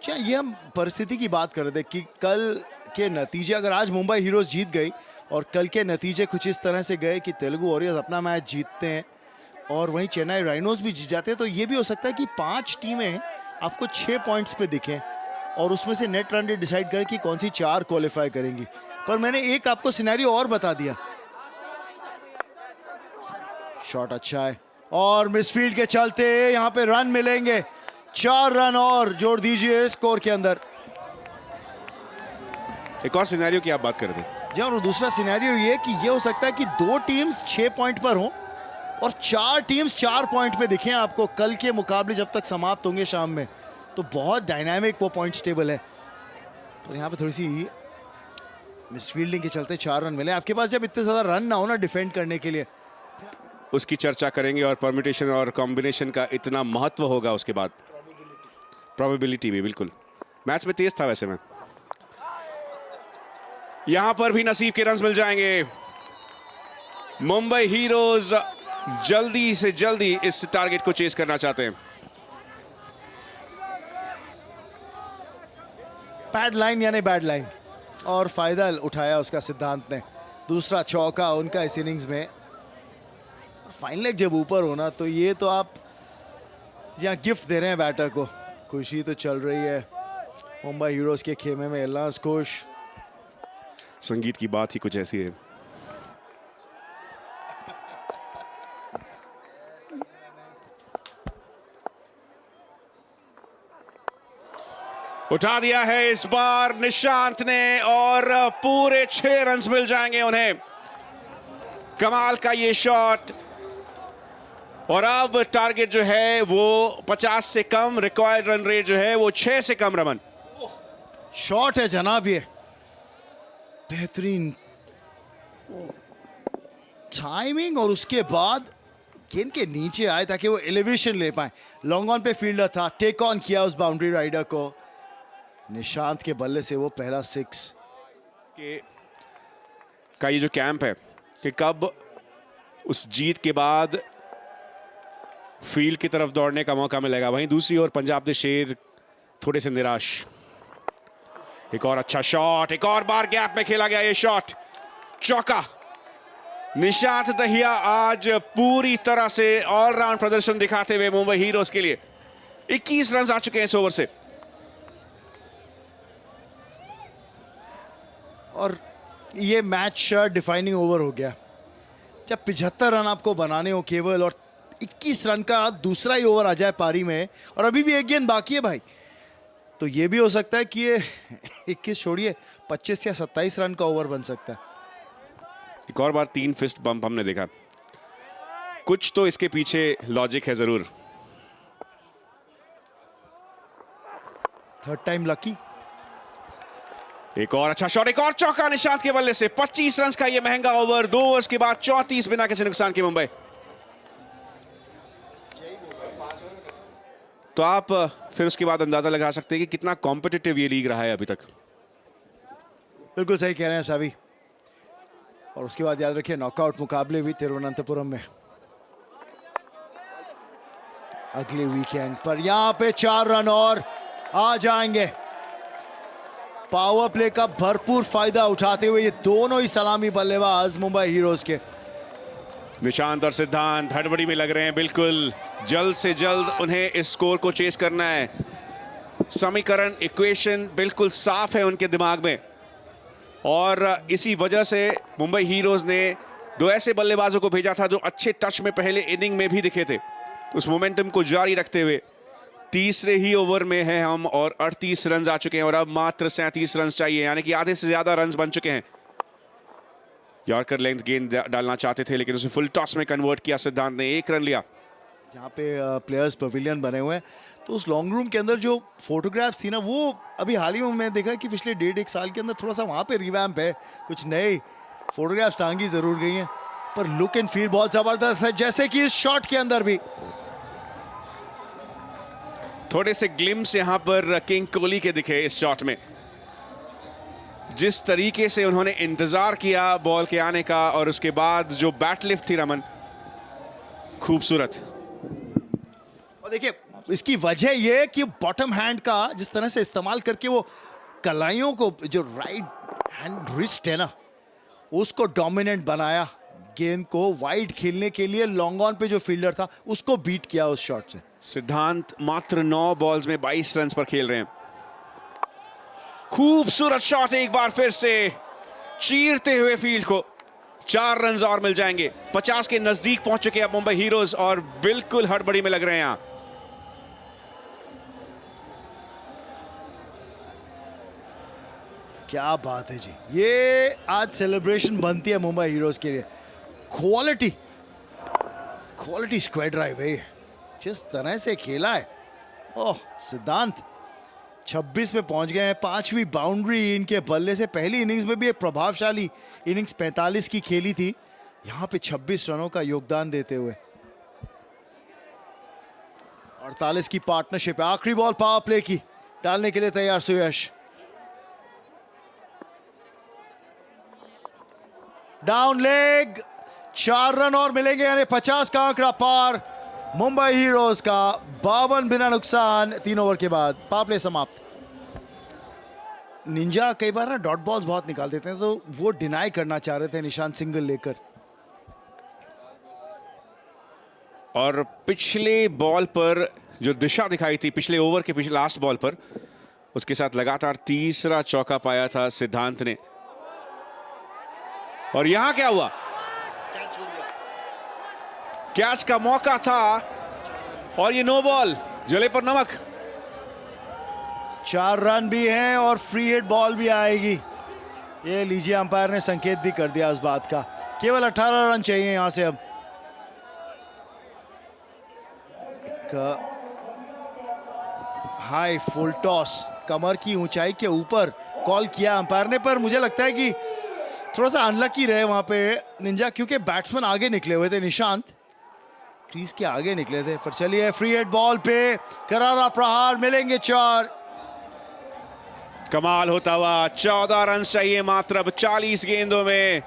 अच्छा, ये हम परिस्थिति की बात कर रहे थे कि कल के नतीजे, अगर आज मुंबई हीरोज जीत गई और कल के नतीजे कुछ इस तरह से गए कि तेलुगु वॉरियर्स अपना मैच जीतते हैं और वहीं चेन्नई राइनोज भी जीत जाते हैं, तो ये भी हो सकता है कि 5 टीमें आपको 6 पॉइंट्स पे दिखें और उसमें से नेट रन रेट डिसाइड करें कि कौन सी 4 क्वालिफाई करेंगी। पर मैंने एक आपको सिनेरियो और बता दिया। शॉट अच्छा है और मिसफील्ड के चलते यहाँ पे रन मिलेंगे। 4 रन और जोड़ दीजिए स्कोर के अंदर। एक और सिनेरियो की आप बात कर रहे थे जी, और दूसरा सिनेरियो ये कि ये हो सकता है कि 2 टीम्स 6 पॉइंट पर हों और 4 टीम्स 4 पॉइंट पे दिखें आपको कल के मुकाबले जब तक समाप्त होंगे शाम में। तो बहुत डायनामिक वो पॉइंट्स टेबल है। तो यहाँ पे थोड़ी सी मिसफील्डिंग के चलते 4 रन मिले। आपके पास जब इतने ज्यादा रन ना हो ना डिफेंड करने के लिए, उसकी चर्चा करेंगे और परम्यूटेशन और कॉम्बिनेशन का इतना महत्व होगा उसके बाद। प्रोबेबिलिटी भी बिल्कुल मैच में तेज था वैसे में। यहां पर भी नसीब के रन्स मिल जाएंगे। मुंबई हीरोज जल्दी से जल्दी इस टारगेट को चेस करना चाहते हैं। पैड लाइन यानी बैड लाइन, और फायदा उठाया उसका सिद्धांत ने। दूसरा चौका उनका इस इनिंग्स में। फाइनल लेग जब ऊपर होना तो ये तो आप जहाँ गिफ्ट दे रहे हैं बैटर को। खुशी तो चल रही है मुंबई हीरोज के खेमे में। एल्लास खुश। संगीत की बात ही कुछ ऐसी है। उठा दिया है इस बार निशांत ने और पूरे 6 रन्स मिल जाएंगे उन्हें। कमाल का ये शॉट। और अब टारगेट जो है वो 50 से कम, रिक्वायर्ड रन रेट जो है वो 6 से कम। रमन, शॉट है जनाब, ये बेहतरीन टाइमिंग और उसके बाद गेंद के नीचे आए ताकि वो एलिवेशन ले पाए। लॉन्ग ऑन पे फील्डर था, टेक ऑन किया उस बाउंड्री राइडर को। निशांत के बल्ले से वो पहला 6 का ये जो कैंप है कि कब उस जीत के बाद फील्ड की तरफ दौड़ने का मौका मिलेगा। वहीं दूसरी ओर पंजाब दे शेर थोड़े से निराश। एक और अच्छा शॉट, एक और बार गैप में खेला गया ये शॉट, चौका। निशांत दहिया आज पूरी तरह से ऑलराउंड प्रदर्शन दिखाते हुए मुंबई हीरोज के लिए 21 रन आ चुके हैं इस ओवर से। और ये मैच डिफाइनिंग ओवर हो गया जब 75 रन आपको बनाने हो केवल, और 21 रन का दूसरा ही ओवर आ जाए पारी में, और अभी भी एक गेंद बाकी है भाई। तो ये भी हो सकता है कि ये 21 छोड़िए 25 या 27 रन का ओवर बन सकता है। एक और बार 3 फिस्ट बम्प हमने देखा। कुछ तो इसके पीछे लॉजिक है जरूर। Third time lucky. एक और अच्छा शॉट, एक और चौका निशांत के बल्ले से। 25 रन का ये महंगा ओवर। 2 ओवर्स के बाद 34 बिना किसी नुकसान के मुंबई। तो आप फिर उसके बाद अंदाजा लगा सकते हैं कि कितना कॉम्पिटिटिव ये लीग रहा है अभी तक। बिल्कुल सही कह रहे हैं सभी। और उसके बाद याद रखिए नॉकआउट मुकाबले भी तिरुवनंतपुरम में अगले वीकेंड पर। यहां पे 4 रन और आ जाएंगे। पावर प्ले का भरपूर फायदा उठाते हुए ये दोनों ही सलामी बल्लेबाज मुंबई हीरोज के। निशांत और सिद्धांत हड़बड़ी में लग रहे हैं। बिल्कुल जल्द से जल्द उन्हें इस स्कोर को चेस करना है। समीकरण, इक्वेशन बिल्कुल साफ है उनके दिमाग में, और इसी वजह से मुंबई हीरोज ने 2 ऐसे बल्लेबाजों को भेजा था जो अच्छे टच में पहले इनिंग में भी दिखे थे। उस मोमेंटम को जारी रखते हुए तीसरे ही ओवर में हैं हम और 38 रन आ चुके हैं और अब मात्र 37 रन चाहिए, यानी कि आधे से ज्यादा रन बन चुके हैं। यॉर्कर लेंथ गेंद डालना चाहते थे लेकिन उसे फुल टॉस में कन्वर्ट किया सिद्धांत ने। 1 रन लिया। जहाँ पे प्लेयर्स पवेलियन बने हुए हैं, तो उस लॉन्ग रूम के अंदर जो फोटोग्राफ्स थी ना, वो अभी हाल ही में मैंने देखा कि पिछले 1.5-1 साल के अंदर थोड़ा सा वहाँ पे रिवैम्प है। कुछ नए फोटोग्राफ्स टांगी जरूर गई हैं, पर लुक एंड फील बहुत जबरदस्त है, जैसे कि इस शॉट के अंदर भी। थोड़े से ग्लिम्स यहां पर किंग कोहली के दिखे इस शॉट में। जिस तरीके से उन्होंने इंतजार किया बॉल के आने का और उसके बाद जो बैट लिफ्ट थी रमन, खूबसूरत। और देखिए इसकी वजह ये कि बॉटम हैंड का जिस तरह से इस्तेमाल करके वो कलाइयों को, जो राइट हैंड रिस्ट है ना, उसको डोमिनेंट बनाया, गेंद को वाइड खेलने के लिए लॉन्ग ऑन पे जो फील्डर था उसको बीट किया उस शॉट से। सिद्धांत मात्र 9 बॉल्स में 22 रन पर खेल रहे हैं। खूबसूरत शॉट, एक बार फिर से चीरते हुए फील्ड को। 4 रन और मिल जाएंगे। 50 के नजदीक पहुंच चुके हैं मुंबई हीरोज और बिल्कुल हड़बड़ी में लग रहे हैं यहां। क्या बात है जी, ये आज सेलिब्रेशन बनती है मुंबई हीरोज के लिए। क्वालिटी स्क्वायर ड्राइव है, जिस तरह से खेला है। ओह, सिद्धांत 26 पे पहुंच गए हैं, 5वीं बाउंड्री इनके बल्ले से। पहली इनिंग्स में भी एक प्रभावशाली इनिंग्स 45 की खेली थी, यहां पे 26 रनों का योगदान देते हुए। 48 की पार्टनरशिप है। आखिरी बॉल पावर प्ले की, डालने के लिए तैयार सुयश। डाउन लेग, 4 रन और मिलेंगे, यानी 50 का आंकड़ा पार मुंबई हीरोज का। 52 बिना नुकसान 3 ओवर के बाद। पावर प्ले समाप्त। निंजा कई बार ना डॉट बॉल्स बहुत निकाल देते हैं, तो वो डिनाई करना चाह रहे थे निशांत सिंगल लेकर। और पिछले बॉल पर जो दिशा दिखाई थी, पिछले ओवर के पिछले लास्ट बॉल पर, उसके साथ लगातार तीसरा चौका पाया था सिद्धांत ने। और यहां क्या हुआ? कैच का मौका था और ये नो बॉल, जले पर नमक। 4 रन भी हैं और फ्री हिट बॉल भी आएगी। ये लीजिए, अंपायर ने संकेत भी कर दिया उस बात का। केवल 18 रन चाहिए यहां से। अब हाई फुल टॉस, कमर की ऊंचाई के ऊपर कॉल किया अंपायर ने, पर मुझे लगता है कि थोड़ा सा अनलकी रहे वहां पे निंजा, क्योंकि बैट्समैन आगे निकले हुए थे। निशांत क्रीज के आगे निकले थे। पर चलिए, फ्री हिट बॉल पे करारा प्रहार, मिलेंगे 4। कमाल होता हुआ 14 रन चाहिए मात्र अब 40 गेंदों में।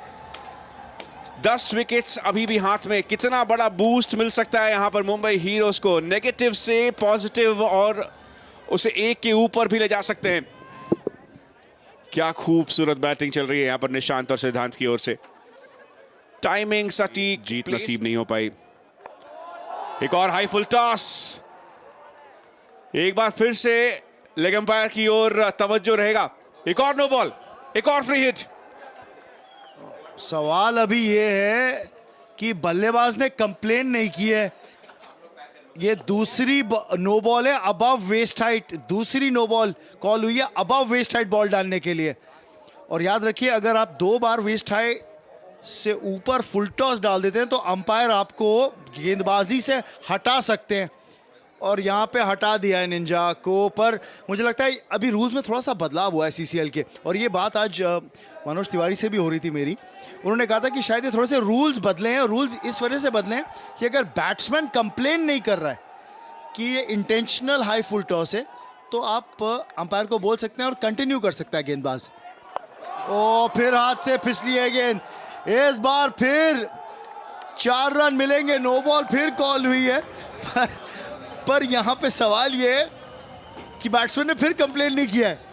10 विकेट्स अभी भी हाथ में। कितना बड़ा बूस्ट मिल सकता है यहां पर मुंबई हीरोज को। नेगेटिव से पॉजिटिव और उसे 1 के ऊपर भी ले जा सकते हैं। क्या खूबसूरत बैटिंग चल रही है यहां पर निशांत और सिद्धांत की ओर से। टाइमिंग सटीक, जीत नसीब नहीं हो पाई। एक और हाई फुल टॉस, एक बार फिर से लेग अंपायर की ओर तवज्जो रहेगा। एक और नो बॉल, एक और फ्री हिट। सवाल अभी ये है कि बल्लेबाज ने कंप्लेन नहीं की है। ये दूसरी नो बॉल है अबव वेस्ट हाइट, दूसरी नो बॉल कॉल हुई है अबव वेस्ट हाइट बॉल डालने के लिए। और याद रखिए, अगर आप 2 बार वेस्ट हाइट से ऊपर फुल टॉस डाल देते हैं तो अंपायर आपको गेंदबाजी से हटा सकते हैं, और यहाँ पे हटा दिया है निंजा को। पर मुझे लगता है अभी रूल्स में थोड़ा सा बदलाव हुआ है सीसीएल के, और ये बात आज मनोज तिवारी से भी हो रही थी मेरी। उन्होंने कहा था कि शायद ये थोड़े से रूल्स बदले हैं। रूल्स इस वजह से बदले हैं कि अगर बैट्समैन कंप्लेन नहीं कर रहा है कि ये इंटेंशनल हाई फुल टॉस है, तो आप अंपायर को बोल सकते हैं और कंटिन्यू कर सकता है गेंदबाज। ओ, फिर हाथ से फिसली है गेंद। इस बार फिर 4 रन मिलेंगे। नो बॉल फिर कॉल हुई है, पर यहाँ पे सवाल ये है कि बैट्समैन ने फिर कंप्लेन नहीं किया है।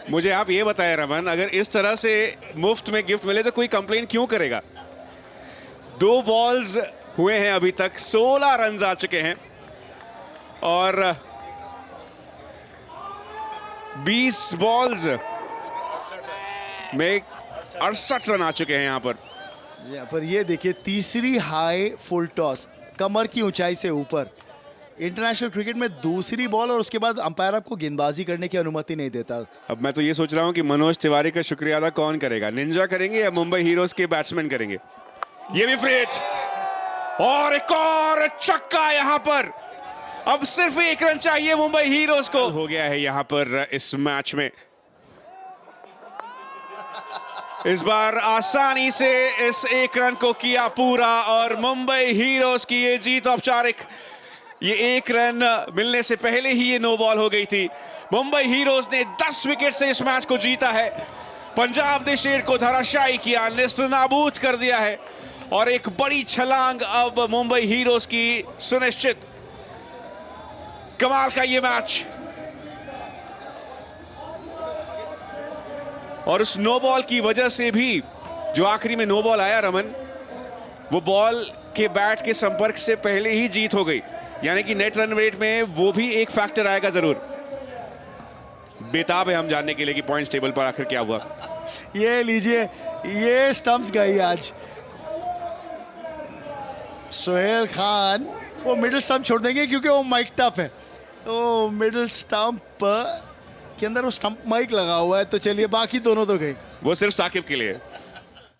मुझे आप ये बताएं रमन, अगर इस तरह से मुफ्त में गिफ्ट मिले तो कोई कंप्लेन क्यों करेगा? 2 बॉल्स हुए हैं अभी तक, 16 रन आ चुके हैं और 20 बॉल्स में 68 रन आ चुके हैं यहां पर। यहाँ पर ये देखिए, तीसरी हाई फुल टॉस, कमर की ऊंचाई से ऊपर। इंटरनेशनल क्रिकेट में दूसरी बॉल और उसके बाद अंपायर आपको गेंदबाजी करने की अनुमति नहीं देता। अब मैं तो ये सोच रहा हूं कि मनोज तिवारी का शुक्रिया अदा कौन करेगा, निंजा करेंगे या मुंबई हीरोज के बैट्समैन करेंगे? ये भी फ्री हिट और एक और छक्का यहां पर। अब सिर्फ 1 रन चाहिए मुंबई हीरोज को। हो गया है यहां पर इस मैच में। इस बार आसानी से इस 1 रन को किया पूरा और मुंबई हीरोज की ये जीत औपचारिक। ये 1 रन मिलने से पहले ही ये नो बॉल हो गई थी। मुंबई हीरोज ने 10 विकेट से इस मैच को जीता है। पंजाब ने शेर को धराशायी किया, नेस्तनाबूद कर दिया है और एक बड़ी छलांग अब मुंबई हीरोज की सुनिश्चित। कमाल का ये मैच। और उस नो बॉल की वजह से भी जो आखिरी में नो बॉल आया रमन, वो बॉल के बैट के संपर्क से पहले ही जीत हो गई, यानी कि नेट रन रेट में वो भी एक फैक्टर आएगा जरूर। बेताब है हम जानने के लिए कि पॉइंट्स टेबल पर आखिर क्या हुआ। ये लीजिए, ये स्टंप्स गई आज। सोहेल खान वो मिडिल स्टंप छोड़ देंगे क्योंकि वो माइक टप है, तो मिडिल स्टंप के अंदर वो स्टंप माइक लगा हुआ है, तो चलिए बाकी दोनों तो गए। वो सिर्फ साकिब के लिए।